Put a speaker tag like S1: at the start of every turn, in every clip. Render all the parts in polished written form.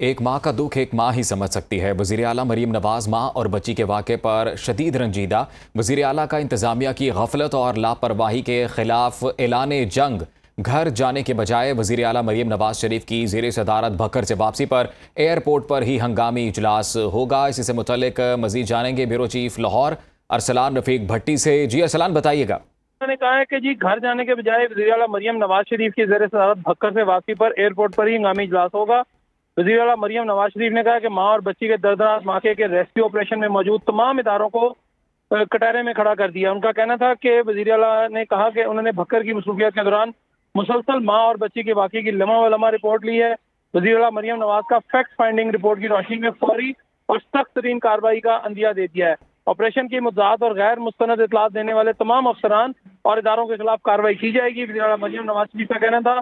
S1: एक माँ का दुख एक माँ ही समझ सकती है। वज़ीर आला मरीम नवाज माँ और बच्ची के वाक़े पर शदीद रंजीदा। वज़ीर आला का इंतज़ामिया की गफलत और लापरवाही के खिलाफ ऐलान जंग। घर जाने के बजाय वज़ीर आला मरीम नवाज शरीफ की ज़ेर सदारत भक्कर से वापसी पर एयरपोर्ट पर ही हंगामी इजलास होगा। इसी से मुतल्लिक मज़ीद जानेंगे ब्यूरो चीफ लाहौर अरसलान रफ़ीक भट्टी से। जी अरसलान, बताइएगा।
S2: उन्होंने कहा है कि जी घर जाने के बजाय वज़ीर आला मरियम नवाज शरीफ की ज़ेर सदारत भक्कर से वापसी पर एयरपोर्ट पर ही हंगामी इजलास होगा। वज़ीर आला मरियम नवाज शरीफ ने कहा कि माँ और बच्ची के दर्दनाक वाक़े के रेस्क्यू ऑपरेशन में मौजूद तमाम इदारों को कटहरे में खड़ा कर दिया। उनका कहना था कि वज़ीर आला ने कहा कि उन्होंने भक्कर की मसरूफियत के दौरान मुसलसल माँ और बच्ची के वाक़े की लम्हा व लम्हा रिपोर्ट ली है। वज़ीर आला मरियम नवाज का फैक्ट फाइंडिंग रिपोर्ट की रोशनी में फौरी और सख्त तरीन कार्रवाई का अंदिया दे दिया है। ऑपरेशन की मुद्दात और गैर मुस्तनद इतलात देने वाले तमाम अफसरान और इदारों के खिलाफ कार्रवाई की जाएगी। वज़ीर आला मरियम नवाज शरीफ का कहना था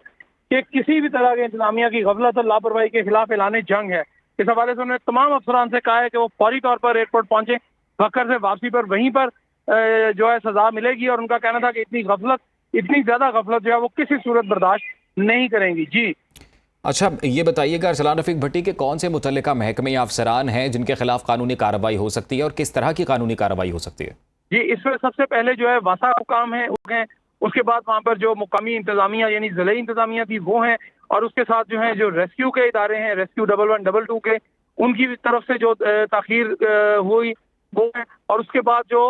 S2: कि किसी भी तरह के इंतजामिया की गफलत और लापरवाही के खिलाफ ऐलान जंग है। इस हवाले से उन्होंने तमाम अफसरान से कहा है कि वो फौरी तौर पर एयरपोर्ट पहुंचे। भक्कर से वापसी पर वहीं पर जो है सजा मिलेगी। और उनका कहना था कि इतनी ज्यादा गफलत जो है वो किसी सूरत बर्दाश्त नहीं करेंगी। जी
S1: अच्छा, ये बताइएगा अरसलान रफ़ीक भट्टी के कौन से मुतल्लिका महकमे या अफसरान हैं जिनके खिलाफ कानूनी कार्रवाई हो सकती है और किस तरह की कानूनी कार्रवाई हो सकती है?
S2: जी, इसमें सबसे पहले जो है वासा हुकाम है उसके बाद वहाँ पर जो मुकामी इंतजामिया यानी ज़िले इंतजामिया थी वो हैं। और उसके साथ जो है जो रेस्क्यू के इदारे हैं, रेस्क्यू 1112 के, उनकी भी तरफ से जो ताखीर हुई वो है। और उसके बाद जो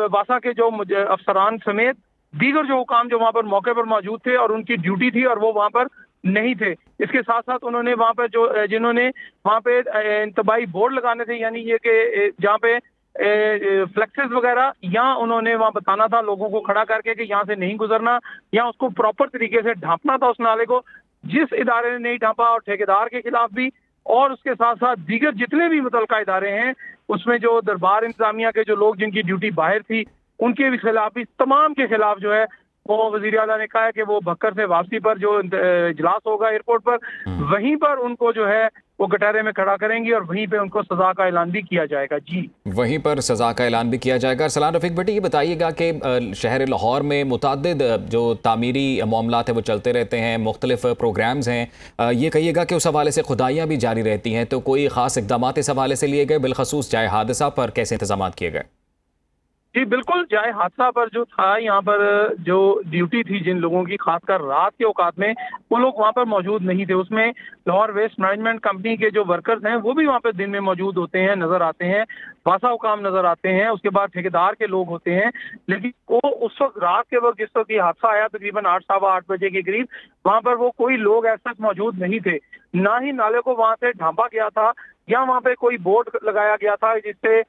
S2: वासा के जो अफसरान समेत दीगर जो हुकाम जो वहाँ पर मौके पर मौजूद थे और उनकी ड्यूटी थी और वो वहाँ पर नहीं थे। इसके साथ साथ उन्होंने वहाँ पर जो जिन्होंने वहाँ पे इंतबाही बोर्ड लगाने थे, यानी ये कि जहाँ पे फ्लेक्सेस वगैरह, यहाँ उन्होंने वहाँ बताना था लोगों को खड़ा करके कि यहाँ से नहीं गुजरना, या उसको प्रॉपर तरीके से ढांपना था उस नाले को। जिस इदारे ने नहीं ढांपा और ठेकेदार के खिलाफ भी, और उसके साथ साथ दीगर जितने भी मुतल्लिका इदारे हैं उसमें जो दरबार इंतजामिया के जो लोग जिनकी ड्यूटी बाहर थी उनके भी खिलाफ भी, तमाम के खिलाफ जो है वो वज़ीर आला ने कहा है कि वो भक्कर से वापसी पर जो इजलास होगा एयरपोर्ट पर, वहीं पर उनको जो है वो कटहरे में खड़ा करेंगी और वहीं पे उनको सजा का ऐलान भी किया जाएगा। जी,
S1: वहीं पर सज़ा का ऐलान भी किया जाएगा। अरसलान रफ़ीक भट्टी, ये बताइएगा कि शहर लाहौर में मुतअद्दिद जो तामीरी मामलात हैं वो चलते रहते हैं, मुख्तलिफ प्रोग्राम्स हैं। ये कहिएगा कि उस हवाले से खुदाइयाँ भी जारी रहती हैं, तो कोई ख़ास इक़दाम इस हवाले से लिए गए, बिलखसूस जाए हादसा पर कैसे इंतजाम किए गए?
S2: जी बिल्कुल, जाए हादसा पर जो था, यहाँ पर जो ड्यूटी थी जिन लोगों की, खासकर रात के औकात में, वो लोग वहाँ पर मौजूद नहीं थे। उसमें लाहौर वेस्ट मैनेजमेंट कंपनी के जो वर्कर्स हैं वो भी वहाँ पर दिन में मौजूद होते हैं, नजर आते हैं, वासा हुकाम नजर आते हैं, उसके बाद ठेकेदार के लोग होते हैं। लेकिन वो उस वक्त रात के वक्त जिस वक्त ये हादसा आया तकरीबन 8 सवा 8 बजे के करीब, वहाँ पर वो कोई लोग ऐसा मौजूद नहीं थे। ना ही नाले को वहाँ से ढांपा गया था, या वहाँ पे कोई बोर्ड लगाया गया था जिससे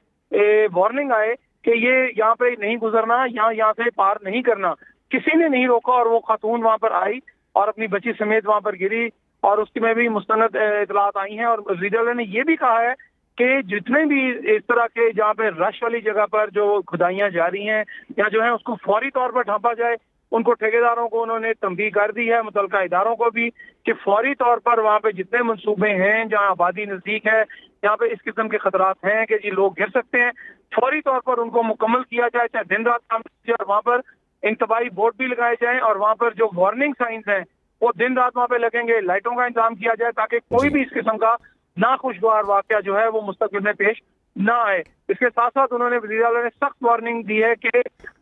S2: वार्निंग आए कि ये यहाँ पे नहीं गुजरना, यहाँ से पार नहीं करना। किसी ने नहीं रोका और वो खातून वहाँ पर आई और अपनी बच्ची समेत वहाँ पर गिरी, और उसकी में भी मुस्तनद इतलात आई हैं। और वज़ीर आला ने ये भी कहा है कि जितने भी इस तरह के जहाँ पे रश वाली जगह पर जो खुदाइयाँ जारी हैं या जो है उसको फौरी तौर पर ढांपा जाए। उनको ठेकेदारों को उन्होंने तंबीह कर दी है, मुतल्लिका इदारों को भी, कि फौरी तौर पर वहाँ पे जितने मंसूबे हैं जहाँ आबादी नजदीक है, यहाँ पे इस किस्म के खतरात हैं कि जी लोग गिर सकते हैं, फौरी तौर पर उनको मुकम्मल किया जाए, चाहे दिन रात काम किया जाए। और वहाँ पर इंतबाही बोर्ड भी लगाए जाएं और वहाँ पर जो वार्निंग साइंस हैं वो दिन रात वहाँ पे लगेंगे, लाइटों का इंतजाम किया जाए ताकि कोई भी इस किस्म का नाखुशगवार वाकया जो है वो मुस्तकबिल में पेश ना आए। इसके साथ साथ उन्होंने वज़ीर आला ने सख्त वार्निंग दी है कि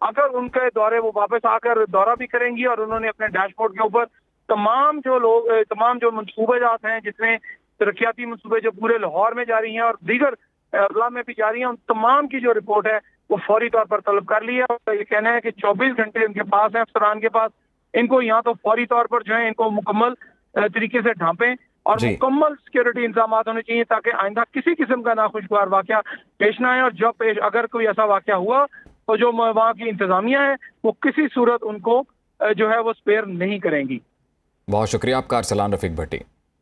S2: अगर उनके दौरे वो वापस आकर दौरा भी करेंगी, और उन्होंने अपने डैशबोर्ड के ऊपर तमाम जो मंसूबे जात हैं, जिसमें तरक्याती मंसूबे जो पूरे लाहौर में जारी हैं और दीगर अजला में भी जारी हैं, उन तमाम की जो रिपोर्ट है वो फौरी तौर पर तलब कर ली है। और ये कहना है कि 24 घंटे उनके पास है, अफसरान के पास, इनको यहाँ तो फौरी तौर पर जो है इनको मुकम्मल तरीके से ढांपें और मुकम्मल सिक्योरिटी इंतजाम होने चाहिए ताकि आइंदा किसी किस्म का नाखुशगवार वाकया पेश ना आए। और जब अगर कोई ऐसा वाकया हुआ तो जो वहाँ की इंतजामिया है वो किसी सूरत उनको जो है वो स्पेयर नहीं करेंगी।
S1: बहुत शुक्रिया आपका अरसलान रफ़ीक भट्टी।